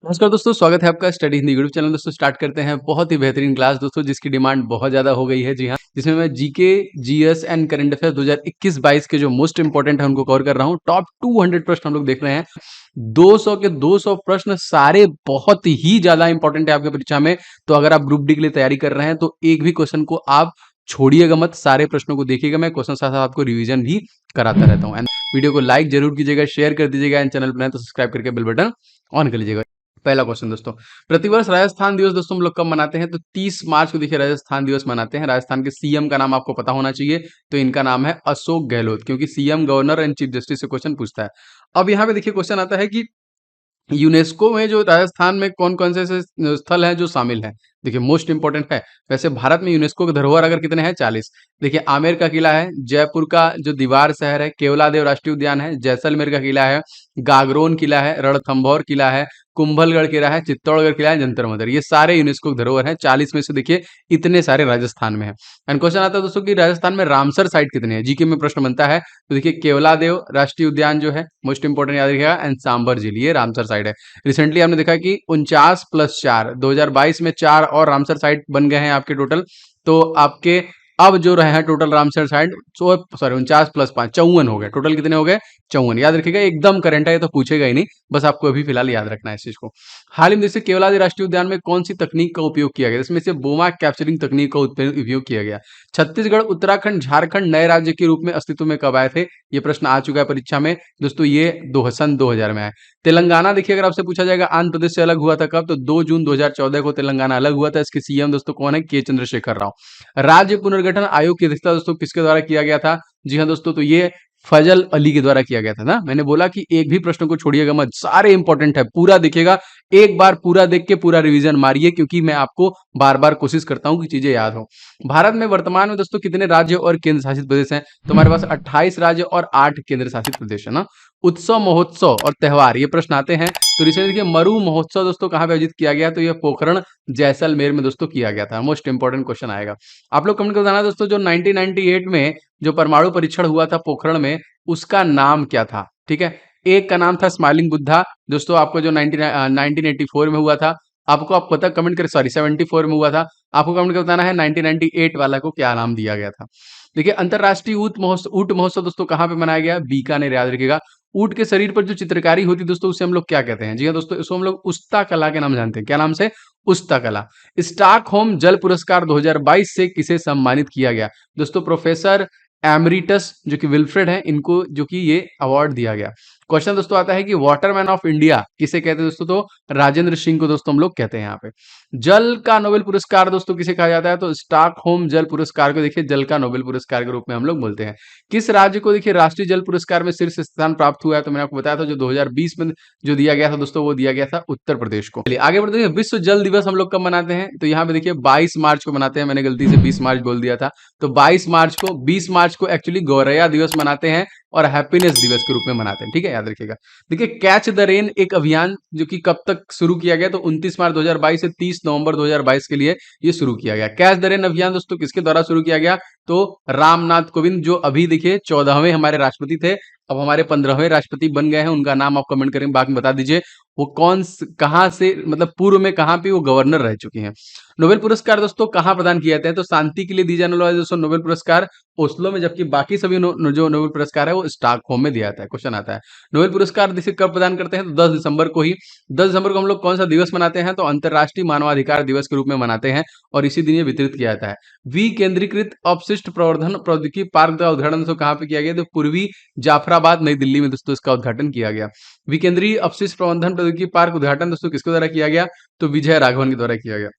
नमस्कार दोस्तों, स्वागत है आपका स्टडी हिंदी यूट्यूब चैनल। दोस्तों स्टार्ट करते हैं बहुत ही बेहतरीन क्लास दोस्तों, जिसकी डिमांड बहुत ज़्यादा हो गई है। जी हाँ, जिसमें मैं GK, GS and current affairs 2021-22 के जो मोस्ट इंपॉर्टेंट है उनको कवर कर रहा हूँ। टॉप 200 प्रश्न हम लोग देख रहे हैं। 200 के 200 प्रश्न सारे बहुत ही ज़्यादा इंपॉर्टेंट है आपके परीक्षा में। तो अगर आप ग्रुप डी के लिए तैयारी कर रहे हैं तो एक भी क्वेश्चन को आप छोड़िएगा मत, सारे प्रश्नों को देखिएगा। मैं क्वेश्चन साथ साथ आपको रिवीजन भी कराता रहता हूँ। एंड वीडियो को लाइक जरूर कीजिएगा, शेयर कर दीजिएगा एंड चैनल पर नए तो सब्सक्राइब करके बेल बटन ऑन कर लीजिएगा। पहला क्वेश्चन दोस्तों, प्रतिवर्ष राजस्थान दिवस दोस्तों हम लोग कब मनाते हैं? तो 30 मार्च को देखिए राजस्थान दिवस मनाते हैं। राजस्थान के सीएम का नाम आपको पता होना चाहिए। तो इनका नाम है अशोक गहलोत, क्योंकि CM, governor and chief justice से क्वेश्चन पूछता है। अब यहाँ पे देखिए क्वेश्चन आता है कि यूनेस्को में जो राजस्थान में कौन कौन से ऐसे स्थल हैं जो शामिल हैं। देखिए मोस्ट इंपॉर्टेंट है। वैसे भारत में यूनेस्को के धरोहर अगर कितने हैं? 40। देखिए आमेर का किला है, जयपुर का जो दीवार शहर है, केवलादेव राष्ट्रीय उद्यान है, जैसलमेर का किला है, गागरोन किला है, रणथंभौर किला है, कुंभलगढ़ किला है, चित्तौड़गढ़ किला है, जंतर मंतर। ये सारे यूनेस्को के धरोहर हैं। 40 में से देखिए इतने सारे राजस्थान में है। एंड क्वेश्चन आता है दोस्तों कि राजस्थान में रामसर साइट कितने हैं? जीके में प्रश्न बनता है। तो देखिए केवलादेव राष्ट्रीय उद्यान जो है मोस्ट इंपॉर्टेंट याद रखिएगा, एंड सांबर झील, ये रामसर साइट है। रिसेंटली हमने देखा कि 49+4 2022 में 4 और रामसर साइट बन गए हैं आपके टोटल। तो आपके अब जो रहे हैं टोटल रामसर साइट, सॉरी 49+5 54 हो गए। टोटल कितने हो गए? 54। याद रखिएगा, एकदम करंट है, ये तो पूछेगा ही नहीं, बस आपको अभी फिलहाल याद रखना है इस चीज को। हाल ही में जैसे केवलादेव राष्ट्रीय उद्यान में कौन सी तकनीक का उपयोग किया गया? इसमें से बोमा कैप्चरिंग तकनीक का उपयोग किया गया। छत्तीसगढ़, उत्तराखंड, झारखंड नए राज्य के रूप में अस्तित्व में कब आए थे? ये प्रश्न आ चुका है परीक्षा में दोस्तों। ये 2000 में आए। तेलंगाना देखिए अगर आपसे पूछा जाएगा आंध्र प्रदेश से अलग हुआ था कब? तो 2 जून 2014 को तेलंगाना अलग हुआ था। इसके सीएम दोस्तों कौन है? के चंद्रशेखर राव। राज्य पुनर्गठन आयोग की अध्यक्षता दोस्तों किसके द्वारा किया गया था? जी हाँ दोस्तों, तो ये फजल अली के द्वारा किया गया था ना। मैंने बोला कि एक भी प्रश्न को छोड़िएगा मत, सारे इंपॉर्टेंट है, पूरा देखिएगा। एक बार पूरा देख के पूरा रिवीजन मारिए, क्योंकि मैं आपको बार बार कोशिश करता हूं कि चीजें याद हो। भारत में वर्तमान में दोस्तों कितने राज्य और केंद्र शासित प्रदेश हैं? तो हमारे पास 28 राज्य और 8 केंद्र शासित प्रदेश है ना। उत्सव, महोत्सव और त्योहार, ये प्रश्न आते हैं। तो रिसेंटली देखिए मरु महोत्सव दोस्तों कहाँ पे आयोजित किया गया? तो ये पोखरण जैसलमेर में दोस्तों किया गया था। मोस्ट इंपॉर्टेंट क्वेश्चन आएगा। आप लोग कमेंट कर बताना दोस्तों, जो 1998 में जो परमाणु परीक्षण हुआ था पोखरण में, उसका नाम क्या था? ठीक है, एक का नाम था स्माइलिंग बुद्धा दोस्तों। आपको जो 1984 में हुआ था, आपको आप पता कमेंट कर, सॉरी 74 में हुआ था। आपको कमेंट कर बताना है 1998 वाला को क्या नाम दिया गया था। देखिए अंतरराष्ट्रीय ऊंट महोत्सव दोस्तों कहाँ पे मनाया गया? बीकानेर, याद रखिएगा। ऊंट के शरीर पर जो चित्रकारी होती है दोस्तों, उसे हम लोग क्या कहते हैं? जी हाँ दोस्तों, इसको हम लोग उस्ता कला के नाम जानते हैं। क्या नाम से? उस्ता कला। स्टॉकहोम जल पुरस्कार 2022 से किसे सम्मानित किया गया? दोस्तों प्रोफेसर एमरिटस जो कि विल्फ्रेड हैं, इनको जो कि ये अवार्ड दिया गया। क्वेश्चन दोस्तों आता है कि वाटरमैन ऑफ इंडिया किसे कहते हैं दोस्तों? तो राजेंद्र सिंह को दोस्तों हम लोग कहते हैं यहाँ पे। जल का नोबेल पुरस्कार दोस्तों किसे कहा जाता है? तो स्टॉकहोम जल पुरस्कार को देखिए जल का नोबेल पुरस्कार के रूप में हम लोग बोलते हैं। किस राज्य को देखिए राष्ट्रीय जल पुरस्कार में शीर्ष स्थान प्राप्त हुआ है? तो मैंने आपको बताया था जो 2020 में जो दिया गया था दोस्तों, वो दिया गया था उत्तर प्रदेश को। चलिए आगे बढ़ते हैं। विश्व जल दिवस हम लोग कब मनाते हैं? तो यहाँ पे देखिए 22 मार्च को मनाते हैं। मैंने गलती से 20 मार्च बोल दिया था। तो 22 मार्च को एक्चुअली गौरैया दिवस मनाते हैं और हैप्पीनेस दिवस के रूप में मनाते हैं। ठीक है, याद रखिएगा। देखिए कैच द रेन एक अभियान जो कि कब तक शुरू किया गया? तो 29 मार्च 2022 से 30 नवंबर 2022 के लिए ये शुरू किया गया। कैच द रेन अभियान दोस्तों किसके द्वारा शुरू किया गया? तो रामनाथ कोविंद, जो अभी देखिए 14वें हमारे राष्ट्रपति थे, अब हमारे 15वें राष्ट्रपति बन गए हैं। उनका नाम आप कमेंट करें, बाद में बता दीजिए वो कहां से, मतलब पूर्व में कहां पे वो गवर्नर रह चुकी हैं। नोबेल पुरस्कार दोस्तों कहां प्रदान किए जाते हैं? तो शांति के लिए दी जाने वाला दोस्तों नोबेल पुरस्कार ओस्लो में, जबकि बाकी सभी जो नोबेल पुरस्कार है वो स्टॉकहोम में दिया जाता है। क्वेश्चन आता है नोबेल पुरस्कार दिसे कब प्रदान करते हैं? तो 10 दिसंबर को ही। 10 दिसंबर को हम लोग कौन सा दिवस मनाते हैं? तो अंतर्राष्ट्रीय मानवाधिकार दिवस के रूप में मनाते हैं और इसी दिन ये वितरित किया जाता है। विकेंद्रीकृत अपशिष्ट प्रवर्धन प्रौद्योगिकी पार्क का उद्घाटन दोस्तों कहाँ पे किया गया? तो पूर्वी जाफराबाद नई दिल्ली में दोस्तों इसका उद्घाटन किया गया। विकेंद्रीय अपशिष्ट प्रबंधन प्रौद्योगिकी पार्क उद्घाटन दोस्तों किसके द्वारा किया गया? तो विजय राघवन के द्वारा किया गया।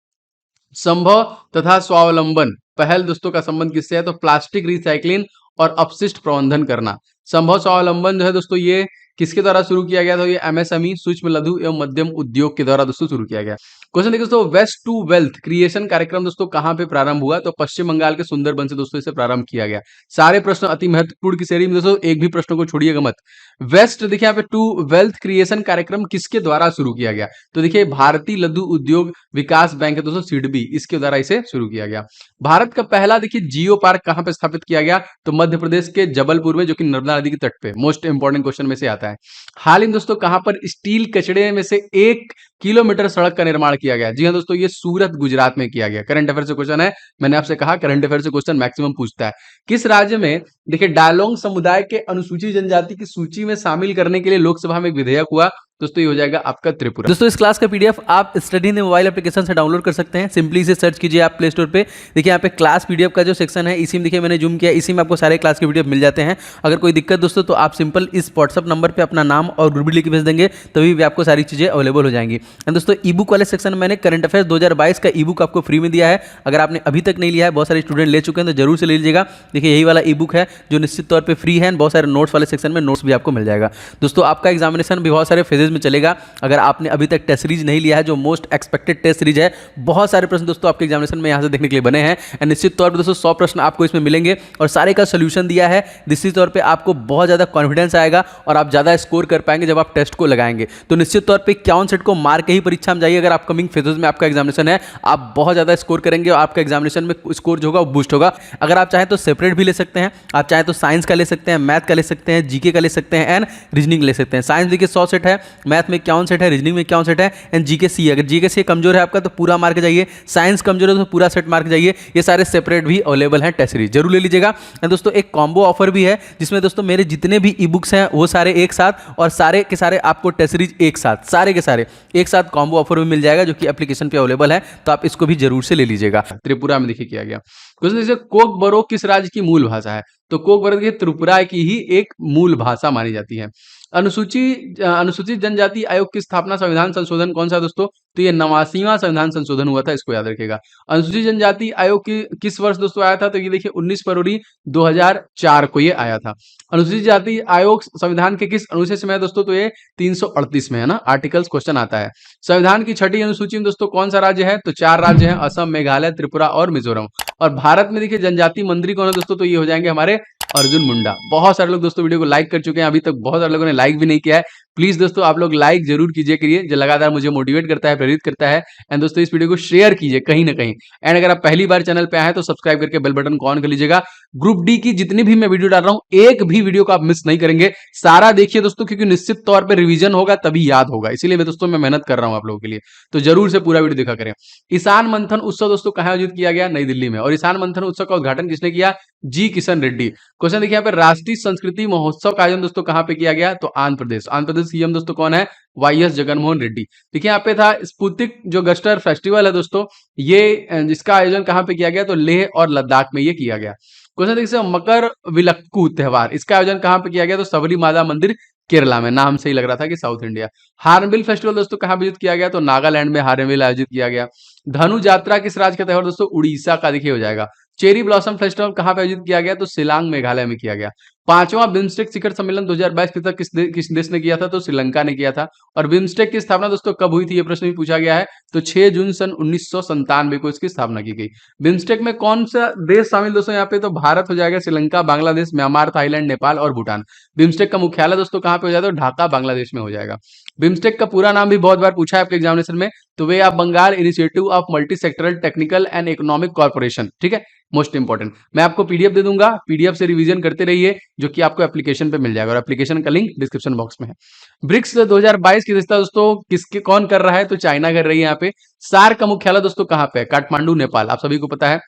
संभव तथा स्वावलंबन पहल दोस्तों का संबंध किससे है? तो प्लास्टिक रिसाइक्लिंग और अपशिष्ट प्रबंधन करना। संभव स्वावलंबन जो है दोस्तों ये किसके द्वारा शुरू किया गया था? ये एमएसएमई सूक्ष्म लघु एवं मध्यम उद्योग के द्वारा दोस्तों शुरू किया गया। क्वेश्चन देखिए दोस्तों, वेस्ट टू वेल्थ क्रिएशन कार्यक्रम दोस्तों कहां पे प्रारंभ हुआ? तो पश्चिम बंगाल के सुंदरबन से दोस्तों इसे प्रारंभ किया गया। सारे प्रश्न अति महत्वपूर्ण की श्रेणी में दोस्तों, एक भी प्रश्न को छोड़िएगा मत। वेस्ट देखिए यहाँ पे टू वेल्थ क्रिएशन कार्यक्रम किसके द्वारा शुरू किया गया? तो देखिए भारतीय लघु उद्योग विकास बैंक है दोस्तों, सिडबी, इसके द्वारा इसे शुरू किया गया। भारत का पहला देखिए जियो पार्क कहां पे स्थापित किया गया? तो मध्य प्रदेश के जबलपुर में, जो कि नर्मदा नदी के तट पे। मोस्ट इंपॉर्टेंट क्वेश्चन में से आता है। हाल ही में दोस्तों कहां पर स्टील कचड़े में से 1 किलोमीटर सड़क का निर्माण किया गया? जी हाँ दोस्तों, ये सूरत गुजरात में किया गया। करंट अफेयर से क्वेश्चन है, मैंने आपसे कहा करंट अफेयर से क्वेश्चन मैक्सिमम पूछता है। किस राज्य में, देखिए, डायलोंग समुदाय के अनुसूचित जनजाति की सूची में शामिल करने के लिए लोकसभा में एक विधेयक हुआ? दोस्तों ये हो जाएगा आपका त्रिपुरा। दोस्तों इस क्लास का पीडीएफ आप स्टडी इन मोबाइल एप्लीकेशन से डाउनलोड कर सकते हैं। सिंपली इसे सर्च कीजिए आप प्ले स्टोर पे। देखिए यहाँ पे क्लास पीडीएफ का जो सेक्शन है, इसी में देखिए मैंने जूम किया, इसी में आपको सारे क्लास के पीडीएफ मिल जाते हैं। अगर कोई दिक्कत दोस्तों तो आप सिंपल इस व्हाट्सअप नंबर पे अपना नाम और ग्रुप लिख के भेज देंगे, तभी भी आपको सारी चीजें अवेलेबल हो जाएंगी। एंड दोस्तों ई बुक वाले सेक्शन में मैंने करंट अफेयर 2022 का ई बुक आपको फ्री में दिया है। अगर आपने अभी तक नहीं लिया है, बहुत सारे स्टूडेंट ले चुके हैं, तो जरूर से ले लीजिएगा। देखिए यही वाला ई बुक है जो निश्चित तौर पर फ्री है। बहुत सारे नोट्स वाले सेक्शन में नोट्स भी आपको मिल जाएगा। दोस्तों आपका एग्जामिनेशन भी बहुत सारे फेजेज में चलेगा। अगर आपने अभी तक टेस्ट सीरीज नहीं लिया है, जो मोस्ट एक्सपेक्टेड टेस्ट सीरीज है, बहुत सारे प्रश्न दोस्तों आपके एग्जामिनेशन में यहां से देखने के लिए बने हैं। एंड निश्चित तौर पर दोस्तों 100 प्रश्न आपको इसमें मिलेंगे और सारे का सोल्यूशन दिया है। निश्चित तौर पे आपको बहुत ज्यादा कॉन्फिडेंस आएगा और आप ज्यादा स्कोर कर पाएंगे जब आप टेस्ट को लगाएंगे। तो निश्चित तौर पे 51 सेट को मार के ही परीक्षा में जाइए। अगर अपकमिंग फेजेस में आपका एग्जामिनेशन है, आप बहुत ज्यादा स्कोर करेंगे और आपका एग्जामिनेशन में स्कोर जो होगा वो बूस्ट होगा। अगर आप चाहें तो सेपरेट भी ले सकते हैं, आप चाहें तो साइंस का ले सकते हैं, मैथ का ले सकते हैं, जीके का ले सकते हैं एंड रीजनिंग ले सकते हैं। साइंस देखिए 100 सेट है, मैथ में 51 सेट है, रीजनिंग में 51 सेट है एंड जीके सी। अगर जीके सी कमजोर है आपका तो पूरा मार्क जाइए, साइंस कमजोर है तो पूरा सेट मार्क जाइए। ये सारे सेपरेट भी अवेलेबल हैं टेस्ट सीरीज, जरूर ले लीजिएगा। एंड दोस्तों एक कॉम्बो ऑफर भी है जिसमें दोस्तों मेरे जितने भी ई बुक्स हैं वो सारे एक साथ और सारे के सारे आपको टेस्ट सीरीज एक साथ, सारे के सारे एक साथ कॉम्बो ऑफर में मिल जाएगा, जो कि एप्लीकेशन पे अवेलेबल है। तो आप इसको भी जरूर से ले लीजिएगा। त्रिपुरा में देखिए किया गया क्वेश्चन। जैसे कोकबरो किस राज्य की मूल भाषा है? तो कोकबरो की त्रिपुरा की ही एक मूल भाषा मानी जाती है। अनुसूचित जनजाति आयोग की स्थापना संविधान संशोधन कौन सा दोस्तों? तो ये 89वां संविधान संशोधन हुआ था, इसको याद रखिएगा। अनुसूचित जनजाति आयोग की किस वर्ष दोस्तों आया था? तो ये देखिए 19 फरवरी 2004 को ये आया था। अनुसूचित जाति आयोग संविधान के किस अनुच्छेद में है दोस्तों? तो ये 338 में है ना, आर्टिकल्स क्वेश्चन आता है। संविधान की छठी अनुसूची में दोस्तों कौन सा राज्य है? तो 4 राज्य हैं, असम, मेघालय, त्रिपुरा और मिजोरम। और भारत में देखिए जनजाति मंत्री कौन है दोस्तों? तो ये हो जाएंगे हमारे अर्जुन मुंडा। बहुत सारे लोग दोस्तों वीडियो को लाइक कर चुके हैं, अभी तक बहुत सारे लोगों ने लाइक भी नहीं किया है। प्लीज दोस्तों आप लोग लाइक जरूर कीजिए करिए, जो लगातार मुझे मोटिवेट करता है, प्रेरित करता है। एंड दोस्तों इस वीडियो को शेयर कीजिए कहीं ना कहीं। एंड अगर आप पहली बार चैनल पे आए हैं तो सब्सक्राइब करके बेल बटन को ऑन कर लीजिएगा। ग्रुप डी की जितनी भी मैं वीडियो डाल रहा हूं, एक भी वीडियो को आप मिस नहीं करेंगे, सारा देखिए दोस्तों, क्योंकि निश्चित तौर पर रिवीजन होगा तभी याद होगा। इसीलिए मैं दोस्तों मैं मेहनत कर रहा हूं आप लोगों के लिए, तो जरूर से पूरा वीडियो देखा करें। ईशान मंथन उत्सव दोस्तों कहां आयोजित किया गया? नई दिल्ली में। और ईशान मंथन उत्सव का उद्घाटन किसने किया? जी किशन रेड्डी। क्वेश्चन देखिए यहाँ पे राष्ट्रीय संस्कृति महोत्सव का आयोजन दोस्तों कहां पे किया गया? तो आंध्र प्रदेश। आंध्र प्रदेश सीएम दोस्तों कौन है? वाईएस जगनमोहन रेड्डी। देखिए यहाँ पे था स्पुतिक जो गस्टर फेस्टिवल है दोस्तों, ये जिसका आयोजन कहां पे किया गया? तो लेह और लद्दाख में ये किया गया। क्वेश्चन देखिए मकर विलक्कू त्योहार, इसका आयोजन कहां पे किया गया? तो सबरीमाला मंदिर केरला में। नाम से ही लग रहा था कि साउथ इंडिया। हार्नबिल फेस्टिवल दोस्तों कहां आयोजित किया गया? तो नागालैंड में हार्नबिल आयोजित किया गया। धनु यात्रा किस राज्य का त्योहार दोस्तों? उड़ीसा का देखिए हो जाएगा। चेरी ब्लॉसम फेस्टिवल कहां पे आयोजित किया गया? तो शिलांग मेघालय में किया गया। 5वां बिम्स्टेक शिखर सम्मेलन 2022 किस देश ने किया था? तो श्रीलंका ने किया था। और बिम्स्टेक की स्थापना दोस्तों कब हुई थी? ये प्रश्न भी पूछा गया है। तो 6 जून सन 1997 को इसकी स्थापना की गई। बिम्स्टेक में कौन सा देश शामिल दोस्तों? यहाँ पे तो भारत हो जाएगा, श्रीलंका, बांग्लादेश, म्यांमार, थाईलैंड, नेपाल और भूटान। बिम्स्टेक का मुख्यालय दोस्तों कहां पे हो जाएगा? तो ढाका बांग्लादेश में हो जाएगा। बिम्स्टेक का पूरा नाम भी बहुत बार पूछा है आपके एग्जामिनेशन में, तो वे आप Bengal initiative of multi sectoral technical and economic corporation, ठीक है, मोस्ट इंपॉर्टेंट। मैं आपको पीडीएफ दे दूंगा, पीडीएफ से रिवीजन करते रहिए, जो कि आपको एप्लीकेशन पे मिल जाएगा और एप्लीकेशन का लिंक डिस्क्रिप्शन बॉक्स में है। ब्रिक्स 2022 की रिश्ता दोस्तों किसके कौन कर रहा है? तो चाइना कर रही है यहाँ पे। सार्क का मुख्यालय दोस्तों कहां पे है? काठमांडू, नेपाल, आप सभी को पता है।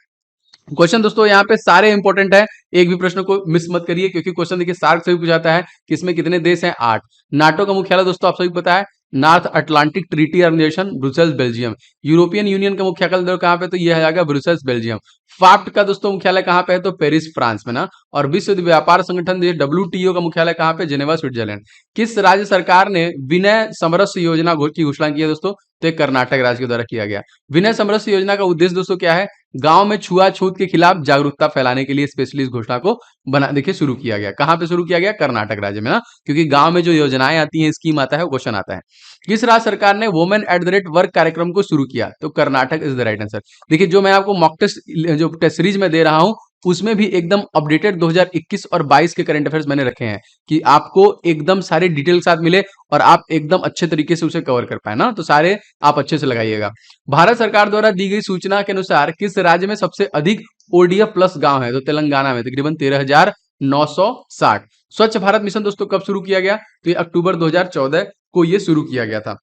क्वेश्चन दोस्तों यहाँ पे सारे इंपॉर्टेंट है, एक भी प्रश्न को मिस मत करिए, क्योंकि क्वेश्चन देखिए सार्क से भी पूछाता है कि इसमें कितने देश हैं? 8। नाटो का मुख्यालय दोस्तों आप सभी को पता है, North Atlantic Treaty Organisation, Brussels, Belgium. European Union का मुख्यालय कहां पे? तो यह आ जाएगा ब्रुसेल्स, बेल्जियम। फाफ्ट का दोस्तों मुख्यालय कहां पे है? तो पेरिस, फ्रांस में ना। और विश्व व्यापार संगठन WTO का मुख्यालय कहां पे? Geneva, Switzerland. किस राज्य सरकार ने विनय समरस योजना की घोषणा की है दोस्तों? तो कर्नाटक राज्य के द्वारा किया गया। विनय समरस योजना का उद्देश्य दोस्तों क्या है? गांव में छुआछूत के खिलाफ जागरूकता फैलाने के लिए स्पेशली इस घोषणा को देखिए शुरू किया गया। कहां पे शुरू किया गया? कर्नाटक राज्य में ना, क्योंकि गांव में जो योजनाएं आती हैं, स्कीम आता है, वो क्वेश्चन आता है। किस राज्य सरकार ने women at the rate work कार्यक्रम को शुरू किया? तो Karnataka is the right answer. देखिए जो मैं आपको मॉक टेस्ट जो टेस्ट सीरीज में दे रहा हूं, उसमें भी एकदम अपडेटेड 2021 और 22 के करंट अफेयर्स मैंने रखे हैं कि आपको एकदम सारे डिटेल के साथ मिले और आप एकदम अच्छे तरीके से उसे कवर कर पाए ना, तो सारे आप अच्छे से लगाइएगा। भारत सरकार द्वारा दी गई सूचना के अनुसार किस राज्य में सबसे अधिक ODF प्लस गांव है? तो तेलंगाना में तकरीबन 13,960। स्वच्छ भारत मिशन दोस्तों कब शुरू किया गया? तो ये अक्टूबर 2014 को ये शुरू किया गया था।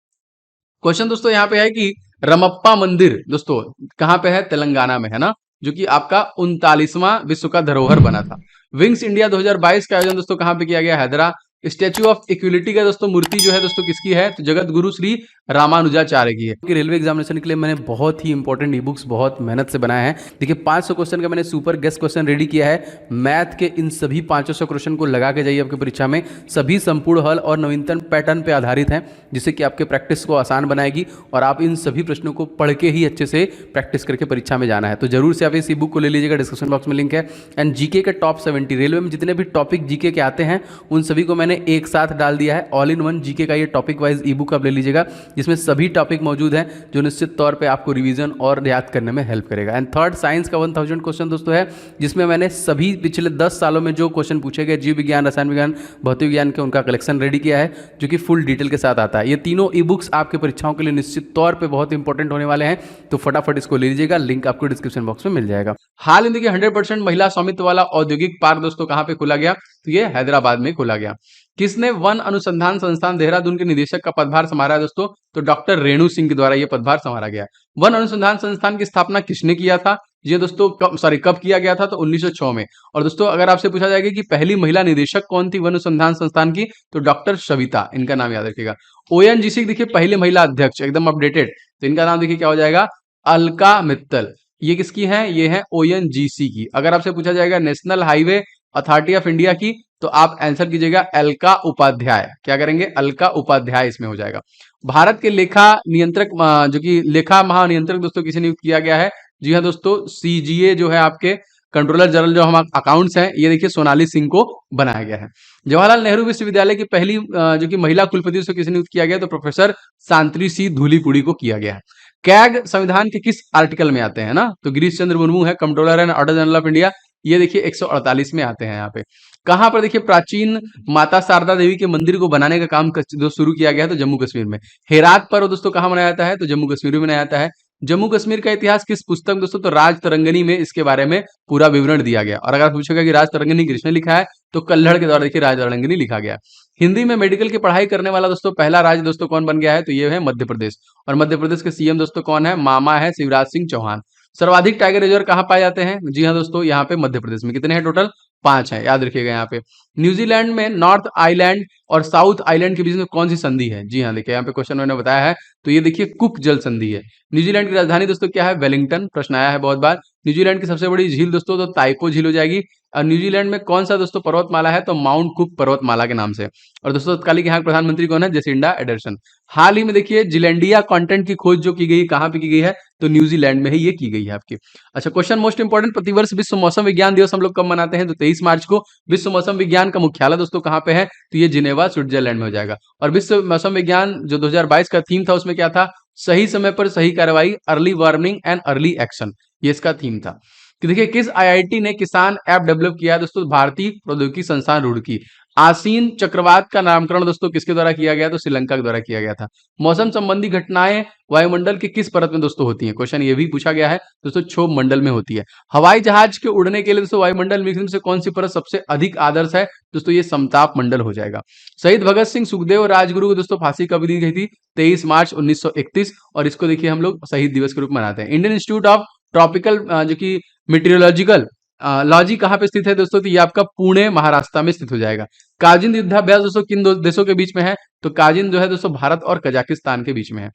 क्वेश्चन दोस्तों यहाँ पे है कि रमप्पा मंदिर दोस्तों कहाँ पे है, तेलंगाना में है ना, जो कि आपका 39वां विश्व का धरोहर बना था। विंग्स इंडिया 2022 का आयोजन दोस्तों कहाँ पे किया गया, हैदरा। स्टैच्यू ऑफ इक्विलिटी का दोस्तों मूर्ति जो है दोस्तों किसकी है, तो जगत गुरु श्री रामानुजाचार्य की है। रेलवे एग्जामिनेशन के लिए मैंने बहुत ही इंपॉर्टेंट ई बुक्स बहुत मेहनत से बनाए हैं। देखिए 500 क्वेश्चन का मैंने सुपर गेस्ट क्वेश्चन रेडी किया है। मैथ के इन सभी 500 क्वेश्चन को लगा के जाइए आपकी परीक्षा में। सभी संपूर्ण हल और नवीनतम पैटर्न पे आधारित हैं, जिससे कि आपके प्रैक्टिस को आसान बनाएगी और आप इन सभी प्रश्नों को पढ़ के ही अच्छे से प्रैक्टिस करके परीक्षा में जाना है। तो जरूर से आप इस ई बुक को ले लीजिएगा, डिस्क्रिप्शन बॉक्स में लिंक है। एंड जीके के टॉप 70 रेलवे में जितने भी टॉपिक जीके के आते हैं उन सभी को मैंने एक साथ डाल दिया है। ऑल इन वन जीके का ये टॉपिक वाइज ई बुक आप ले लीजिएगा, जिसमें सभी टॉपिक मौजूद हैं जो निश्चित तौर पे आपको रिवीजन और याद करने में हेल्प करेगा। एंड थर्ड साइंस का 1000 क्वेश्चन दोस्तों है, जिसमें मैंने सभी पिछले 10 सालों में जो क्वेश्चन पूछे गए जीव विज्ञान, रसायन विज्ञान, भौतिक विज्ञान के, उनका कलेक्शन रेडी किया है, जो कि फुल डिटेल के साथ आता है। ये तीनों ई बुक्स आपके परीक्षाओं के लिए निश्चित तौर पे बहुत इंपॉर्टेंट होने वाले हैं, तो फटाफट इसको ले लीजिएगा, लिंक आपको डिस्क्रिप्शन बॉक्स में मिल जाएगा। हाल ही देखिए 100% महिला स्वामित्व वाला औद्योगिक पार्क दोस्तों कहाँ पे खोला गया, तो ये हैदराबाद में खोला गया। किसने वन अनुसंधान संस्थान देहरादून के निदेशक का पदभार संभाला है दोस्तों, तो डॉक्टर रेणु सिंह के द्वारा यह पदभार संभाला गया। वन अनुसंधान संस्थान की स्थापना किसने किया था, ये दोस्तों कब किया गया था, तो 1906 में। और दोस्तों अगर आपसे पूछा जाएगा कि पहली महिला निदेशक कौन थी वन अनुसंधान संस्थान की, तो डॉक्टर सविता, इनका नाम याद रखिएगा। ओएनजीसी देखिए पहले महिला अध्यक्ष, एकदम अपडेटेड, तो इनका नाम देखिए क्या हो जाएगा, अलका मित्तल। ये किसकी है, ये है ओएनजीसी की। अगर आपसे पूछा जाएगा national highway authority of India की, तो आप आंसर कीजिएगा अलका उपाध्याय। क्या करेंगे, अलका उपाध्याय इसमें हो जाएगा। भारत के लेखा नियंत्रक जो कि लेखा महानियंत्रक दोस्तों किसे नियुक्त किया गया है, जी हाँ दोस्तों सीजीए जो है आपके कंट्रोलर जनरल जो हम अकाउंट्स हैं, ये देखिए सोनाली सिंह को बनाया गया है। जवाहरलाल नेहरू विश्वविद्यालय की पहली जो कि महिला कुलपति उसको किसे नियुक्त किया गया, तो प्रोफेसर शांति सी धूलीपुड़ी को किया गया है। कैग संविधान के किस आर्टिकल में आते हैं ना, तो गिरीश चंद्र मुर्मू है controller and auditor general of India, ये देखिए 148 में आते हैं यहाँ पे। कहां पर देखिए प्राचीन माता शारदा देवी के मंदिर को बनाने का काम जो शुरू किया गया है, तो जम्मू कश्मीर में। हेरात पर्व दोस्तों कहां मनाया जाता है, तो जम्मू कश्मीर में मनाया जाता है। जम्मू कश्मीर का इतिहास किस पुस्तक दोस्तों, तो राज तरंगनी में इसके बारे में पूरा विवरण दिया गया। और अगर पूछेगा कि राज तरंगनी किसने लिखा है, तो कल्हड़ के द्वारा देखिए राज तरंगनी लिखा गया। हिंदी में मेडिकल की पढ़ाई करने वाला दोस्तों पहला राज्य दोस्तों कौन बन गया है, तो ये है मध्य प्रदेश। और मध्य प्रदेश के सीएम दोस्तों कौन है, मामा है शिवराज सिंह चौहान। सर्वाधिक टाइगर रिजर्व कहां पाए जाते हैं, जी हाँ दोस्तों यहाँ पे मध्य प्रदेश में। कितने हैं टोटल, 5 है, याद रखिएगा यहाँ पे। न्यूजीलैंड में नॉर्थ आइलैंड और साउथ आइलैंड के बीच में कौन सी संधि है, जी हाँ देखिए यहाँ पे क्वेश्चन मैंने बताया है, तो ये देखिए कुक जल संधि है। न्यूजीलैंड की राजधानी दोस्तों क्या है, वेलिंगटन, प्रश्न आया है बहुत बार। न्यूजीलैंड की सबसे बड़ी झील दोस्तों तो ताइको झील हो जाएगी। और न्यूजीलैंड में कौन सा दोस्तों पर्वतमाला है, तो माउंट कुक पर्वतमाला के नाम से। और दोस्तों तत्कालीन यहाँ प्रधानमंत्री कौन है, जेसिंडा एडरसन। हाल ही में देखिए जिलैंडिया कंटेंट की खोज जो की गई, कहाँ पे की गई है, तो न्यूजीलैंड में ही ये की गई है आपकी। अच्छा क्वेश्चन मोस्ट इंपोर्टेंट, प्रतिवर्ष विश्व मौसम विज्ञान दिवस हम लोग कब मनाते हैं, तो 23 मार्च को। विश्व मौसम विज्ञान का मुख्यालय दोस्तों कहाँ पे है, तो ये जिनेवा स्विट्जरलैंड में हो जाएगा। और विश्व मौसम विज्ञान जो 2022 का थीम था उसमें क्या था, सही समय पर सही कार्रवाई, early warning and early action, ये इसका थीम था। कि देखिए किस आईआईटी ने किसान ऐप डेवलप किया है, दोस्तों भारतीय प्रौद्योगिकी संस्थान रुड़की। आसीन चक्रवात का नामकरण दोस्तों किसके द्वारा किया गया, तो श्रीलंका के द्वारा किया गया था। मौसम संबंधी घटनाएं वायुमंडल के किस परत में दोस्तों होती हैं, क्वेश्चन ये भी पूछा गया है दोस्तों, क्षोभ मंडल में होती है। हवाई जहाज के उड़ने के लिए दोस्तों वायुमंडल में से कौन सी परत सबसे अधिक आदर्श है, दोस्तों ये समताप मंडल हो जाएगा। शहीद भगत सिंह सुखदेव और राजगुरु को दोस्तों फांसी कब दी गई थी, 23 मार्च 1931, और इसको देखिए हम लोग शहीद दिवस के रूप में मनाते हैं। इंडियन इंस्टीट्यूट ऑफ ट्रॉपिकल जो कि मेटीरियोलॉजिकल लॉजी कहाँ पे स्थित है दोस्तों, तो ये आपका पुणे महाराष्ट्र में स्थित हो जाएगा। कारगिल युद्धाभ्यास दोस्तों किन दो देशों के बीच में है, तो कारगिल जो है दोस्तों भारत और कजाकिस्तान के बीच में है।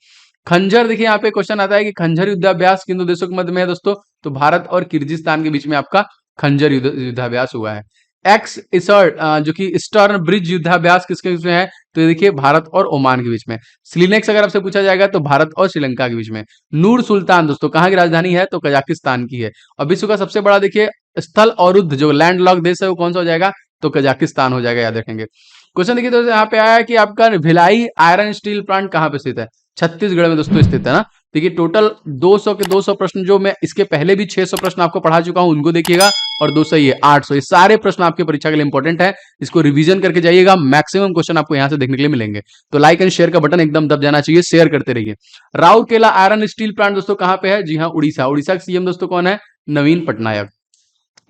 खंजर देखिए यहाँ पे क्वेश्चन आता है कि खंजर युद्धाभ्यास किन दो देशों के मध्य में है दोस्तों, तो भारत और किर्गिस्तान के बीच में आपका खंजर युद्धाभ्यास हुआ है। एक्स इसर्ट जो कि स्टर्न ब्रिज युद्धाभ्यास किसके बीच में है, तो देखिए भारत और ओमान के बीच में। स्लिनेक्स अगर आपसे पूछा जाएगा तो भारत और श्रीलंका के बीच में। नूर सुल्तान दोस्तों कहाँ की राजधानी है, तो कजाकिस्तान की है। और विश्व का सबसे बड़ा देखिए स्थल अवरुद्ध जो लैंड लॉक देश है वो कौन सा हो जाएगा, तो कजाकिस्तान हो जाएगा, याद रखेंगे। क्वेश्चन देखिए दोस्तों यहाँ पे आया है कि आपका भिलाई आयरन स्टील प्लांट कहाँ पे स्थित है, छत्तीसगढ़ में दोस्तों स्थित है ना। देखिए टोटल 200 के 200 प्रश्न, जो मैं इसके पहले भी 600 प्रश्न आपको पढ़ा चुका हूं उनको देखिएगा, और 200 ये 800, ये सारे प्रश्न आपके परीक्षा के लिए इंपॉर्टेंट है। इसको रिवीजन करके जाइएगा, मैक्सिमम क्वेश्चन आपको यहां से देखने के लिए मिलेंगे। तो लाइक एंड शेयर का बटन एकदम दब जाना चाहिए, शेयर करते रहिए। राउरकेला आयरन स्टील प्लांट दोस्तों कहां पे है, जी हाँ उड़ीसा। उड़ीसा के सीएम दोस्तों कौन है, नवीन पटनायक।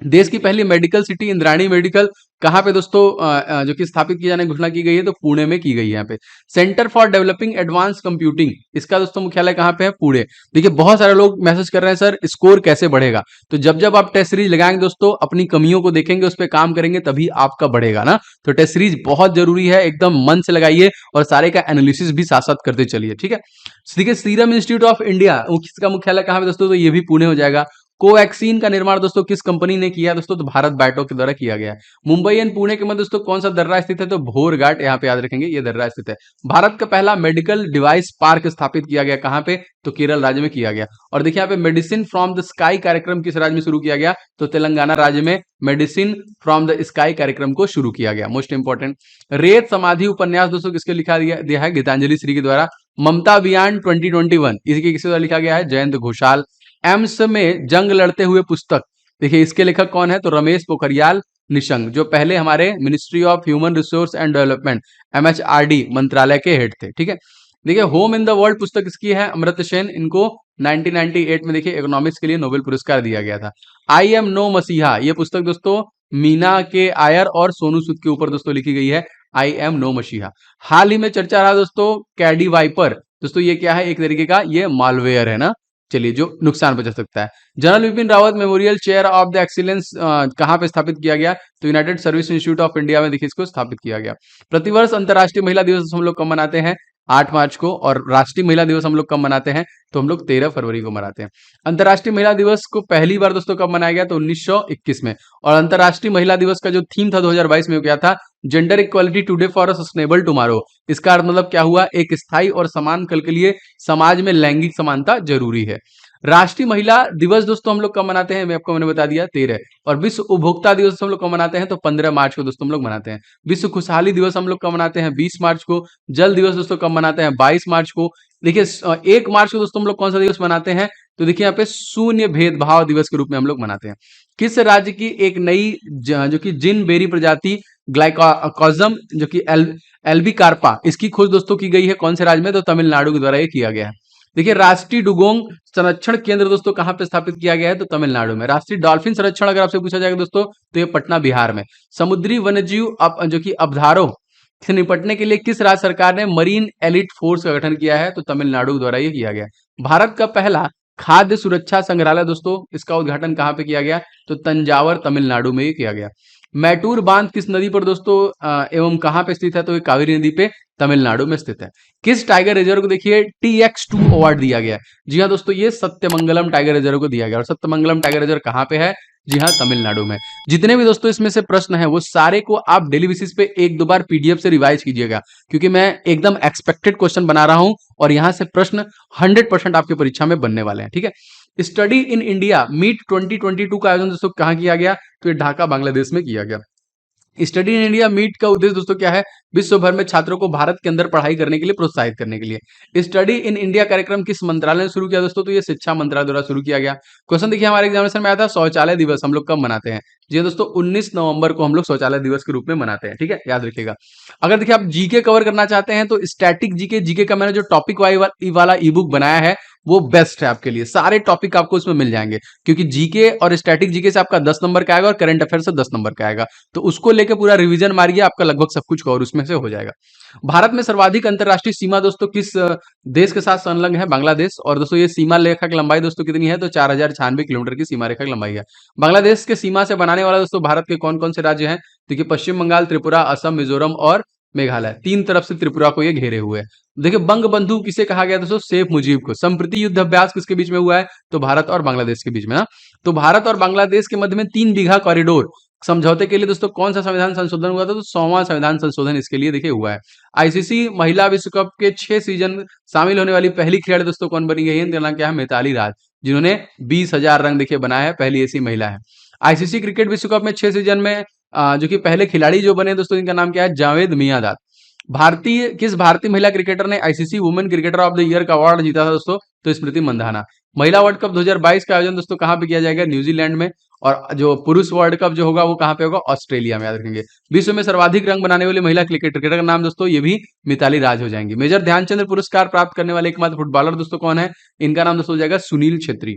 देश की पहली मेडिकल सिटी इंद्राणी मेडिकल कहाँ पे दोस्तों जो कि स्थापित किए जाने की घोषणा की गई है, तो पुणे में की गई है। यहाँ पे centre for developing advance computing, इसका दोस्तों मुख्यालय कहाँ पे है, पुणे। देखिए बहुत सारे लोग मैसेज कर रहे हैं सर स्कोर कैसे बढ़ेगा, तो जब जब आप टेस्ट सीरीज लगाएंगे दोस्तों, अपनी कमियों को देखेंगे, उस पर काम करेंगे, तभी आपका बढ़ेगा ना। तो टेस्ट सीरीज बहुत जरूरी है, एकदम मन से लगाइए और सारे का एनालिसिस भी साथ साथ करते चलिए, ठीक है। देखिए सीरम इंस्टीट्यूट ऑफ इंडिया, इसका मुख्यालय कहाँ पे दोस्तों, तो ये भी पुणे हो जाएगा। कोवैक्सीन का निर्माण दोस्तों किस कंपनी ने किया दोस्तों, तो भारत बायोटेक के द्वारा किया गया है। मुंबई एंड पुणे के मध्य दोस्तों कौन सा दर्रा स्थित है, तो भोरघाट, यहाँ पे याद रखेंगे ये दर्रा स्थित है। भारत का पहला मेडिकल डिवाइस पार्क स्थापित किया गया कहाँ पे, तो केरल राज्य में किया गया। और देखिए यहाँ पे मेडिसिन फ्रॉम द स्काई कार्यक्रम किस राज्य में शुरू किया गया, तो तेलंगाना राज्य में मेडिसिन फ्रॉम द स्काई कार्यक्रम को शुरू किया गया। मोस्ट इंपॉर्टेंट रेत समाधि उपन्यास दोस्तों किसके लिखा दिया है, गीतांजलि श्री के द्वारा। ममता अभियान 2021 इसके किसके द्वारा लिखा गया है, जयंत घोषाल। एम्स में जंग लड़ते हुए पुस्तक, देखिए इसके लेखक कौन है, तो रमेश पोखरियाल निशंक, जो पहले हमारे ministry of human resource and development MHRD मंत्रालय के हेड थे, ठीक है। देखिए होम इन द वर्ल्ड पुस्तक इसकी है अमर्त्य सेन, इनको 1998 में देखिए इकोनॉमिक्स के लिए नोबेल पुरस्कार दिया गया था। आई एम नो मसीहा, ये पुस्तक दोस्तों मीना के आयर और सोनू सूद के ऊपर दोस्तों लिखी गई है, आई एम नो मसीहा। हाल ही में चर्चा रहा दोस्तों कैडी वाइपर, दोस्तों ये क्या है, एक तरीके का ये मालवेयर है ना, चलिए जो नुकसान पहुंचा सकता है। General Bipin Rawat memorial chair of the excellence कहां पे स्थापित किया गया, तो United service institute of India में देखिए इसको स्थापित किया गया। प्रतिवर्ष अंतर्राष्ट्रीय महिला दिवस हम लोग कब मनाते हैं, 8 मार्च को, और राष्ट्रीय महिला दिवस हम लोग कब मनाते हैं, तो हम लोग 13 फरवरी को मनाते हैं। अंतर्राष्ट्रीय महिला दिवस को पहली बार दोस्तों कब मनाया गया, तो 1921 में। और अंतर्राष्ट्रीय महिला दिवस का जो थीम था 2022 में क्या था, gender equality today for a sustainable tomorrow. इसका अर्थ मतलब क्या हुआ, एक स्थायी और समान कल के लिए समाज में लैंगिक समानता जरूरी है। राष्ट्रीय महिला दिवस दोस्तों हम लोग कब मनाते हैं, मैं आपको मैंने बता दिया 13। और विश्व उपभोक्ता दिवस हम लोग कब मनाते हैं, तो 15 मार्च को दोस्तों हम लोग मनाते हैं। विश्व खुशहाली दिवस हम लोग कब मनाते हैं, 20 मार्च को। जल दिवस दोस्तों कब मनाते हैं, 22 मार्च को। देखिए 1 मार्च को दोस्तों हम लोग कौन सा दिवस मनाते हैं, तो देखिए यहाँ पे शून्य भेदभाव दिवस के रूप में हम लोग मनाते हैं। किस राज्य की एक नई जो कि जिन बेरी प्रजाति ग्लाइकोजम जो कि एल्बिकार्पा, इसकी खोज दोस्तों की गई है कौन से राज्य में, तो तमिलनाडु के द्वारा ये किया गया है। देखिए राष्ट्रीय डुगोंग संरक्षण केंद्र दोस्तों कहां पे स्थापित किया गया है, तो तमिलनाडु में। राष्ट्रीय डॉल्फिन संरक्षण अगर आपसे पूछा जाएगा दोस्तों, तो ये पटना बिहार में। समुद्री वन्यजीव जो कि अवधारों से निपटने के लिए किस राज्य सरकार ने मरीन एलिट फोर्स का गठन किया है, तो तमिलनाडु द्वारा ये किया गया। भारत का पहला खाद्य सुरक्षा संग्रहालय दोस्तों, इसका उद्घाटन कहां पे किया गया, तो तंजावर तमिलनाडु में ये किया गया। मैटूर बांध किस नदी पर दोस्तों एवं कहां पे स्थित है, तो ये कावेरी नदी पे तमिलनाडु में स्थित है। किस टाइगर रिजर्व को देखिए TX2 अवार्ड दिया गया है, जी हाँ दोस्तों ये सत्यमंगलम टाइगर रिजर्व को दिया गया। और सत्यमंगलम टाइगर रिजर्व कहां पे है, जी हाँ तमिलनाडु में। जितने भी दोस्तों इसमें से प्रश्न है वो सारे को आप डेली बेसिस पे 1-2 बार PDF से रिवाइज कीजिएगा, क्योंकि मैं एकदम एक्सपेक्टेड क्वेश्चन बना रहा हूं और यहां से प्रश्न 100% आपकी परीक्षा में बनने वाले हैं, ठीक है। स्टडी इन इंडिया मीट 2022 का आयोजन दोस्तों कहां किया गया, तो ये ढाका बांग्लादेश में किया गया। स्टडी इन इंडिया मीट का उद्देश्य दोस्तों क्या है, विश्व भर में छात्रों को भारत के अंदर पढ़ाई करने के लिए प्रोत्साहित करने के लिए। स्टडी इन इंडिया कार्यक्रम किस मंत्रालय ने शुरू किया दोस्तों, तो ये शिक्षा मंत्रालय द्वारा शुरू किया गया। क्वेश्चन देखिए हमारे एग्जामिनेशन में आया था, शौचालय दिवस हम लोग कब मनाते हैं, जी दोस्तों 19 नवंबर को हम लोग शौचालय दिवस के रूप में मनाते हैं, ठीक है, याद रखिएगा। अगर देखिए आप जीके कवर करना चाहते हैं, तो स्टैटिक जीके का मैंने जो टॉपिक वाला ई बुक बनाया है वो बेस्ट है आपके लिए। सारे टॉपिक आपको उसमें मिल जाएंगे, क्योंकि जीके और स्टैटिक जीके से आपका 10 नंबर का आएगा और करंट अफेयर से 10 नंबर का आएगा। तो उसको लेके पूरा रिवीजन मारिए, आपका लगभग सब कुछ कवर उसमें से हो जाएगा। भारत में सर्वाधिक अंतरराष्ट्रीय सीमा दोस्तों किस देश के साथ संलग्न है, बांग्लादेश। और दोस्तों ये सीमा रेखा की लंबाई दोस्तों कितनी है, तो 4096 किलोमीटर की सीमा रेखा की लंबाई है। बांग्लादेश के सीमा से बनाने वाला दोस्तों भारत के कौन कौन से राज्य हैं, देखिए पश्चिम बंगाल, त्रिपुरा, असम, मिजोरम और मेघालय। 3 तरफ से त्रिपुरा को ये घेरे हुए हैं। देखिए बंग बंधु किसे कहा गया दोस्तों, शेख मुजीब को। संप्रति युद्ध अभ्यास किसके बीच में हुआ है, तो भारत और बांग्लादेश के बीच में ना। तो भारत और बांग्लादेश के मध्य में 3 बीघा कॉरिडोर समझौते के लिए दोस्तों कौन सा संविधान संशोधन हुआ था, तो 100वां संविधान संशोधन इसके लिए देखिए हुआ है। आईसीसी महिला विश्व कप के 6 सीजन शामिल होने वाली पहली खिलाड़ी दोस्तों कौन बनी गई है, इनका नाम क्या है, मिताली राज, जिन्होंने 20,000 रन देखिए बनाया है, पहली ऐसी महिला है। आईसीसी क्रिकेट विश्व कप में 6 सीजन में जो कि पहले खिलाड़ी जो बने दोस्तों, इनका नाम क्या है, जावेद मियांदाद। किस भारतीय महिला क्रिकेटर ने ICC women cricketer of the year का अवार्ड जीता था दोस्तों, तो स्मृति मंधाना। महिला वर्ल्ड कप 2022 का आयोजन दोस्तों कहां पे किया जाएगा, न्यूजीलैंड में। और जो पुरुष वर्ल्ड कप जो होगा वो कहाँ पे होगा, ऑस्ट्रेलिया में, याद रखेंगे। विश्व में सर्वाधिक रन बनाने वाली महिला क्रिकेटर का नाम दोस्तों ये भी मिताली राज हो जाएंगी। मेजर ध्यानचंद पुरस्कार प्राप्त करने वाले एकमात्र फुटबॉलर दोस्तों कौन है, इनका नाम दोस्तों हो जाएगा सुनील छेत्री।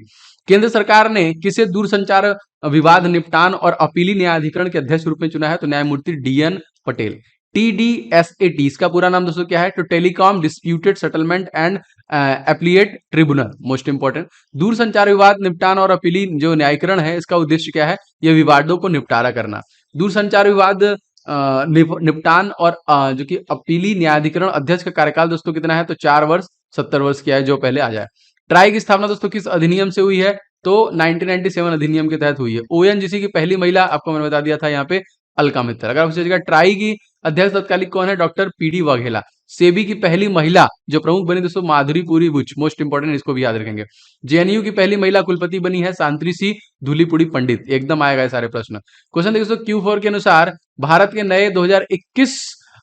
केंद्र सरकार ने किसे दूरसंचार विवाद निपटान और अपीली न्यायाधिकरण के अध्यक्ष रूप में चुना है, तो न्यायमूर्ति DN पटेल। TDSAT इसका पूरा नाम दोस्तों क्या है, तो telecom disputed settlement and appellate tribunal. Most important, दूरसंचार विवाद निपटान और अपीली जो न्यायीकरण है इसका उद्देश्य क्या है, ये विवादों को निपटारा करना। दूरसंचार विवाद निपटान और जो कि अपीली न्यायाधिकरण अध्यक्ष का कार्यकाल दोस्तों कितना है, तो 4 वर्ष 70 वर्ष किया है, जो पहले आ जाए। ट्राई की स्थापना दोस्तों किस अधिनियम से हुई है, तो 1997 अधिनियम के तहत हुई है। ONGC की पहली महिला आपको मैंने बता दिया था यहाँ पे, अलका मित्तल। अगर पूछा जाएगा ट्राई की अध्यक्ष तत्कालिक कौन है, डॉक्टर PD वाघेला। सेबी की पहली महिला जो प्रमुख बनी दोस्तों, माधुरी पुरी बुच। मोस्ट इंपॉर्टेंट, इसको भी याद रखेंगे। JNU की पहली महिला कुलपति बनी है शांति सी धूलीपुड़ी पंडित। एकदम आएगा ये सारे प्रश्न। क्वेश्चन देखिए दोस्तों, Q4 के अनुसार भारत के नए 2021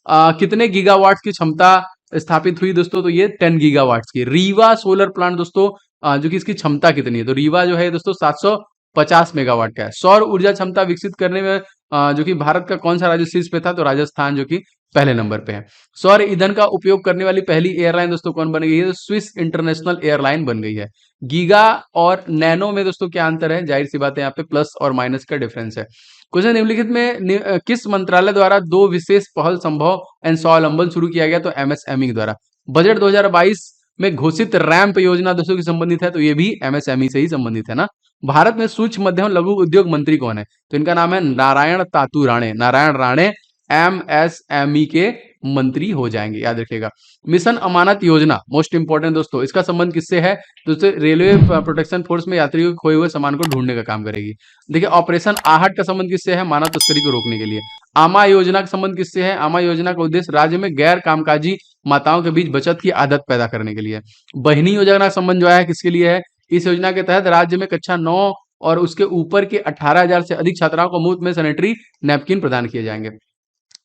कितने गीगावाट की क्षमता स्थापित हुई दोस्तों, तो ये 10 गीगावाट की। रीवा सोलर प्लांट दोस्तों जो कि इसकी क्षमता कितनी है, तो रीवा जो है दोस्तों 750 मेगावाट का है। सौर ऊर्जा क्षमता विकसित करने में जो कि भारत का कौन सा राज्य शीर्ष पे था, तो राजस्थान जो कि पहले नंबर पे है। सौर ईंधन का उपयोग करने वाली पहली एयरलाइन दोस्तों कौन बन गई है, तो स्विस इंटरनेशनल एयरलाइन बन गई है। गीगा और नैनो में दोस्तों क्या अंतर है, जाहिर सी बात है यहाँ पे प्लस और माइनस का डिफरेंस है। क्वेश्चन, निम्नलिखित में किस मंत्रालय द्वारा 2 विशेष पहल संभव एंड स्वावलंबन शुरू किया गया, तो MSME के द्वारा। बजट 2022 में घोषित रैंप योजना दोस्तों की संबंधित है, तो ये भी MSME से ही संबंधित है ना। भारत में सूक्ष्म मध्यम लघु उद्योग मंत्री कौन है, तो इनका नाम है नारायण तातू राणे। नारायण राणे MSME के मंत्री हो जाएंगे, याद रखिएगा। मिशन अमानत योजना मोस्ट इंपॉर्टेंट दोस्तों, इसका संबंध किससे है, दोस्तों रेलवे प्रोटेक्शन फोर्स में यात्रियों के खोए हुए सामान को ढूंढने का काम करेगी। देखिए ऑपरेशन आहट का संबंध किससे है, मानव तस्करी को रोकने के लिए। आमा योजना का संबंध किससे है, आमा योजना का उद्देश्य राज्य में गैर कामकाजी माताओं के बीच बचत की आदत पैदा करने के लिए। बहिनी योजना का संबंध जो है किसके लिए है, इस योजना के तहत राज्य में कक्षा 9 और उसके ऊपर के 18,000 से अधिक छात्राओं को मुफ्त में सैनिटरी नैपकिन प्रदान किए जाएंगे।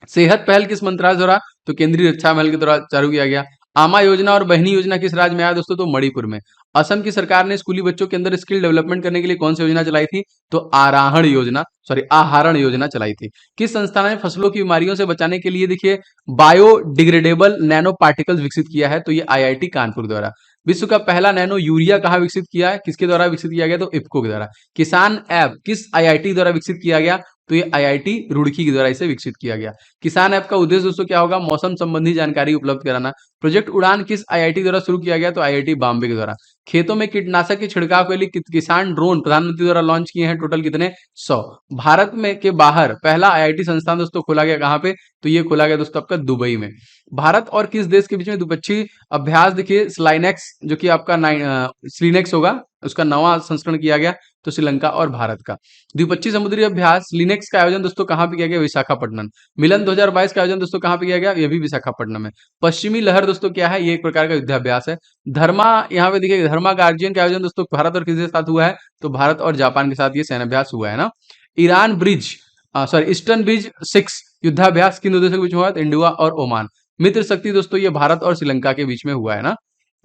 सेहत पहल किस मंत्रालय द्वारा, तो केंद्रीय रक्षा महल के द्वारा चालू किया गया। आमा योजना और बहिनी योजना किस राज्य में आया दोस्तों, तो मणिपुर में। असम की सरकार ने स्कूली बच्चों के अंदर स्किल डेवलपमेंट करने के लिए कौन सी योजना चलाई थी, तो आहरण योजना चलाई थी। किस संस्थान ने फसलों की बीमारियों से बचाने के लिए देखिए बायोडिग्रेडेबल नैनो पार्टिकल्स विकसित किया है, तो ये IIT कानपुर द्वारा। विश्व का पहला नैनो यूरिया कहाँ विकसित किया है, किसके द्वारा विकसित किया गया, तो इफ्को के द्वारा। किसान ऐप किस IIT द्वारा विकसित किया गया, तो ये IIT रुड़की के द्वारा इसे विकसित किया गया। किसान ऐप का उद्देश्य दोस्तों क्या होगा, मौसम संबंधी जानकारी उपलब्ध कराना। प्रोजेक्ट उड़ान किस IIT द्वारा शुरू किया गया, तो IIT बॉम्बे के द्वारा। खेतों में कीटनाशक के छिड़काव के लिए किसान ड्रोन प्रधानमंत्री द्वारा लॉन्च किए हैं, टोटल कितने, 100। भारत में के बाहर पहला IIT संस्थान दोस्तों खोला गया कहाँ पे, तो ये खोला गया दोस्तों आपका दुबई में। भारत और किस देश के बीच में द्विपक्षीय अभ्यास देखिए स्लाइनेक्स जो कि आपका स्लीनेक्स होगा, उसका नवा संस्करण किया गया, तो श्रीलंका और भारत का। द्विपक्षीय समुद्री अभ्यास लिनेक्स का आयोजन दोस्तों कहां पे किया गया, विशाखापट्टनम। मिलन 2022 का आयोजन दोस्तों कहां पे किया गया, ये भी विशाखापट्टनम में। पश्चिमी लहर दोस्तों क्या है, ये एक प्रकार का युद्धाभ्यास है। धर्मा यहाँ पे देखिए धर्मा गार्जियन का आयोजन दोस्तों भारत और किसके साथ हुआ है, तो भारत और जापान के साथ ये सैन्याभ्यास हुआ है ना। ईरान ब्रिज ईस्टर्न ब्रिज 6 युद्धाभ्यास किन दो देशों के बीच में हुआ, इंडिया और ओमान। मित्र शक्ति दोस्तों ये भारत और श्रीलंका के बीच में हुआ है ना।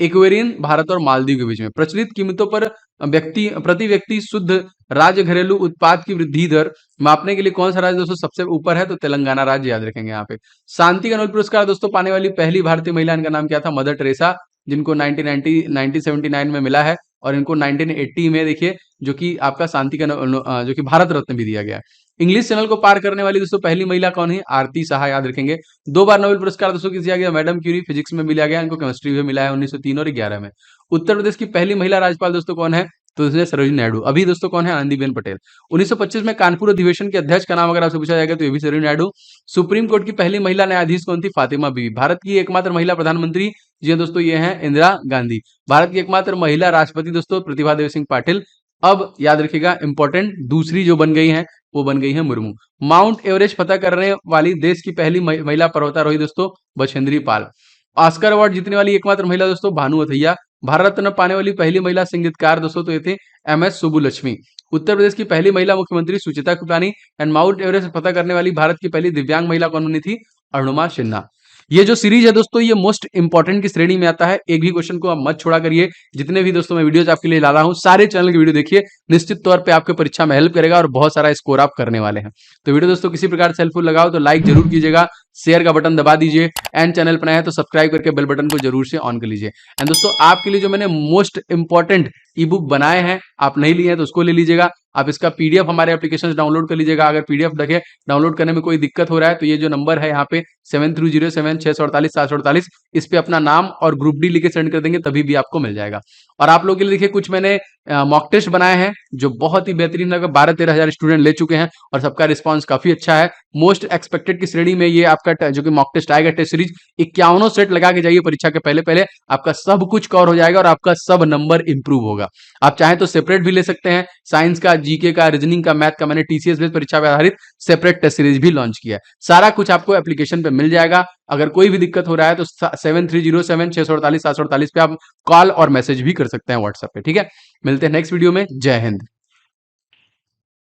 एक्वेरियन भारत और मालदीव के बीच में। प्रचलित कीमतों पर प्रति व्यक्ति शुद्ध राज्य घरेलू उत्पाद की वृद्धि दर मापने के लिए कौन सा राज्य दोस्तों सबसे ऊपर है, तो तेलंगाना राज्य, याद रखेंगे यहाँ पे। शांति का नोबेल पुरस्कार दोस्तों पाने वाली पहली भारतीय महिला, इनका नाम क्या था, मदर टेरेसा, जिनको 1979 में मिला है, और इनको 1980 में देखिए जो कि आपका शांति का जो कि भारत रत्न भी दिया गया। इंग्लिश चैनल को पार करने वाली दोस्तों पहली महिला कौन है, आरती साहा, याद रखेंगे। 2 बार नोबेल पुरस्कार दोस्तों किसे दिया गया, मैडम क्यूरी फिजिक्स में मिला गया, इनको केमिस्ट्री में मिला है 1903 और 11 में। उत्तर प्रदेश की पहली महिला राज्यपाल दोस्तों कौन है, तो इसमें सरोजिनी नायडू। अभी दोस्तों कौन है, आनंदीबेन पटेल। 1925 में कानपुर अधिवेशन के अध्यक्ष का नाम अगर आपसे पूछा जाएगा तो ये भी सरोजिनी नायडू। सुप्रीम कोर्ट की पहली महिला न्यायाधीश कौन थी, फातिमा बीवी। भारत की एकमात्र महिला प्रधानमंत्री जी दोस्तों ये हैं इंदिरा गांधी। भारत की एकमात्र महिला राष्ट्रपति दोस्तों प्रतिभा देवी सिंह पाटिल। अब याद रखिएगा इंपॉर्टेंट दूसरी जो बन गई है वो बन गई है मुर्मू। माउंट एवरेस्ट फतह करने वाली देश की पहली महिला पर्वतारोही दोस्तों बछेंद्री पाल। ऑस्कर अवार्ड जीतने वाली एकमात्र महिला दोस्तों भानु अथैया। भारत रत्न पाने वाली पहली महिला संगीतकार दोस्तों तो ये थे MS सुब्बुलक्ष्मी। उत्तर प्रदेश की पहली महिला मुख्यमंत्री सुचिता कृपलानी। एंड माउंट एवरेस्ट फतह करने वाली भारत की पहली दिव्यांग महिला कौन बनी थी, अरुणिमा सिन्हा। ये जो सीरीज है दोस्तों, ये मोस्ट इंपॉर्टेंट की श्रेणी में आता है। एक भी क्वेश्चन को आप मत छोड़ा करिए। जितने भी दोस्तों मैं वीडियोस आपके लिए ला रहा हूं, सारे चैनल की वीडियो देखिए, निश्चित तौर पे आपके परीक्षा में हेल्प करेगा और बहुत सारा स्कोर आप करने वाले हैं। तो वीडियो दोस्तों किसी प्रकार से हेल्पफुल लगाओ तो लाइक जरूर कीजिएगा, शेयर का बटन दबा दीजिए, एंड चैनल पर नया है तो सब्सक्राइब करके बेल बटन को जरूर से ऑन कर लीजिए। एंड दोस्तों आपके लिए जो मैंने मोस्ट इंपॉर्टेंट ई बुक बनाए हैं, आप नहीं लिए हैं तो उसको ले लीजिएगा। आप इसका पीडीएफ हमारे एप्लीकेशन डाउनलोड कर लीजिएगा। अगर पीडीएफ देखे डाउनलोड करने में कोई दिक्कत हो रहा है तो ये जो नंबर है यहाँ पे 7307 648 748, इस पे अपना नाम और ग्रुप डी लिखे सेंड कर देंगे, तभी भी आपको मिल जाएगा। और आप लोगों के लिए देखिए कुछ मैंने मॉक टेस्ट बनाए हैं जो बहुत ही बेहतरीन लगा। 12-13 हजार स्टूडेंट ले चुके हैं और सबका रिस्पांस काफी अच्छा है। मोस्ट एक्सपेक्टेड की श्रेणी में ये आपका जो कि मॉक टेस्ट आएगा, टेस्ट सीरीज 51 सेट लगा के जाइए परीक्षा के पहले पहले, आपका सब कुछ कवर हो जाएगा और आपका सब नंबर इंप्रूव होगा। आप चाहें तो सेपरेट भी ले सकते हैं। साइंस का, जीके का, रीजनिंग का, मैथ का मैंने टीसीएस बेस्ड परीक्षा पर आधारित सेपरेट टेस्ट सीरीज भी लॉन्च किया है। सारा कुछ आपको एप्लीकेशन पे मिल जाएगा। अगर कोई भी दिक्कत हो रहा है तो 7307 648 748 पे आप कॉल और मैसेज भी कर सकते हैं व्हाट्सएप पे। ठीक है, मिलते हैं नेक्स्ट वीडियो में। जय हिंद।